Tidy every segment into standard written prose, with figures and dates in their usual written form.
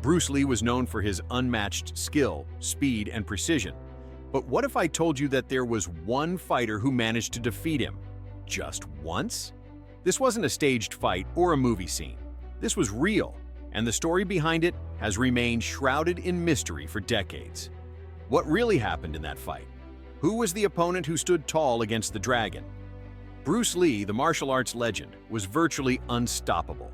Bruce Lee was known for his unmatched skill, speed, and precision. But what if I told you that there was one fighter who managed to defeat him? Just once? This wasn't a staged fight or a movie scene. This was real, and the story behind it has remained shrouded in mystery for decades. What really happened in that fight? Who was the opponent who stood tall against the dragon? Bruce Lee, the martial arts legend, was virtually unstoppable.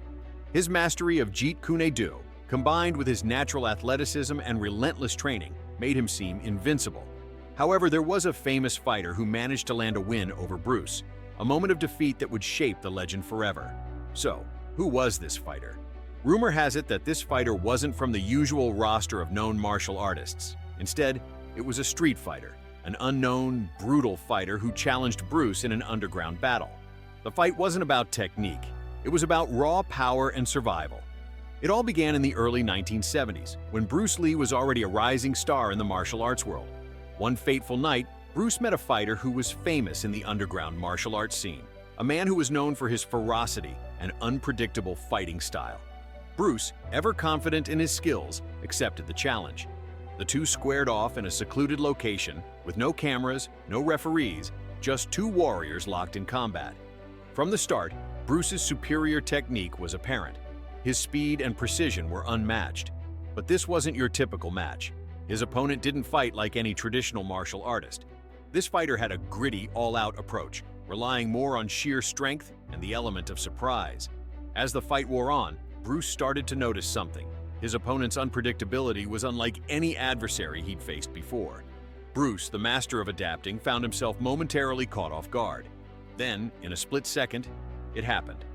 His mastery of Jeet Kune Do, combined with his natural athleticism and relentless training, made him seem invincible. However, there was a famous fighter who managed to land a win over Bruce, a moment of defeat that would shape the legend forever. So, who was this fighter? Rumor has it that this fighter wasn't from the usual roster of known martial artists. Instead, it was a street fighter, an unknown, brutal fighter who challenged Bruce in an underground battle. The fight wasn't about technique. It was about raw power and survival. It all began in the early 1970s, when Bruce Lee was already a rising star in the martial arts world. One fateful night, Bruce met a fighter who was famous in the underground martial arts scene, a man who was known for his ferocity and unpredictable fighting style. Bruce, ever confident in his skills, accepted the challenge. The two squared off in a secluded location with no cameras, no referees, just two warriors locked in combat. From the start, Bruce's superior technique was apparent. His speed and precision were unmatched. But this wasn't your typical match. His opponent didn't fight like any traditional martial artist. This fighter had a gritty, all-out approach, relying more on sheer strength and the element of surprise. As the fight wore on, Bruce started to notice something. His opponent's unpredictability was unlike any adversary he'd faced before. Bruce, the master of adapting, found himself momentarily caught off guard. Then, in a split second, it happened.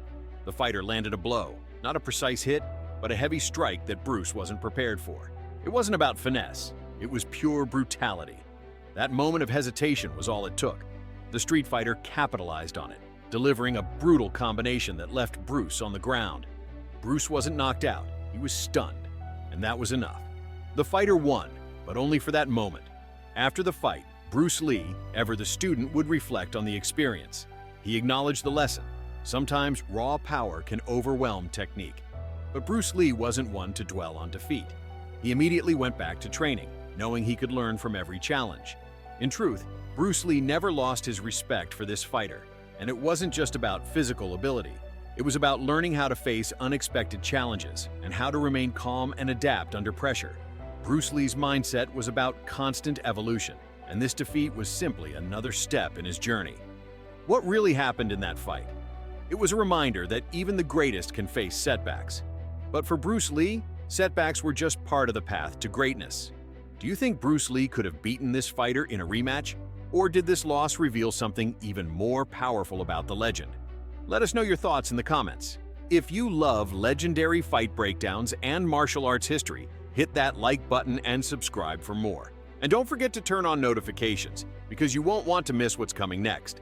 The fighter landed a blow, not a precise hit, but a heavy strike that Bruce wasn't prepared for. It wasn't about finesse, it was pure brutality. That moment of hesitation was all it took. The street fighter capitalized on it, delivering a brutal combination that left Bruce on the ground. Bruce wasn't knocked out, he was stunned, and that was enough. The fighter won, but only for that moment. After the fight, Bruce Lee, ever the student, would reflect on the experience. He acknowledged the lesson. Sometimes raw power can overwhelm technique. But Bruce Lee wasn't one to dwell on defeat. He immediately went back to training, knowing he could learn from every challenge. In truth, Bruce Lee never lost his respect for this fighter, and it wasn't just about physical ability. It was about learning how to face unexpected challenges and how to remain calm and adapt under pressure. Bruce Lee's mindset was about constant evolution, and this defeat was simply another step in his journey. What really happened in that fight? It was a reminder that even the greatest can face setbacks. But for Bruce Lee, setbacks were just part of the path to greatness. Do you think Bruce Lee could have beaten this fighter in a rematch? Or did this loss reveal something even more powerful about the legend? Let us know your thoughts in the comments. If you love legendary fight breakdowns and martial arts history, hit that like button and subscribe for more. And don't forget to turn on notifications, because you won't want to miss what's coming next.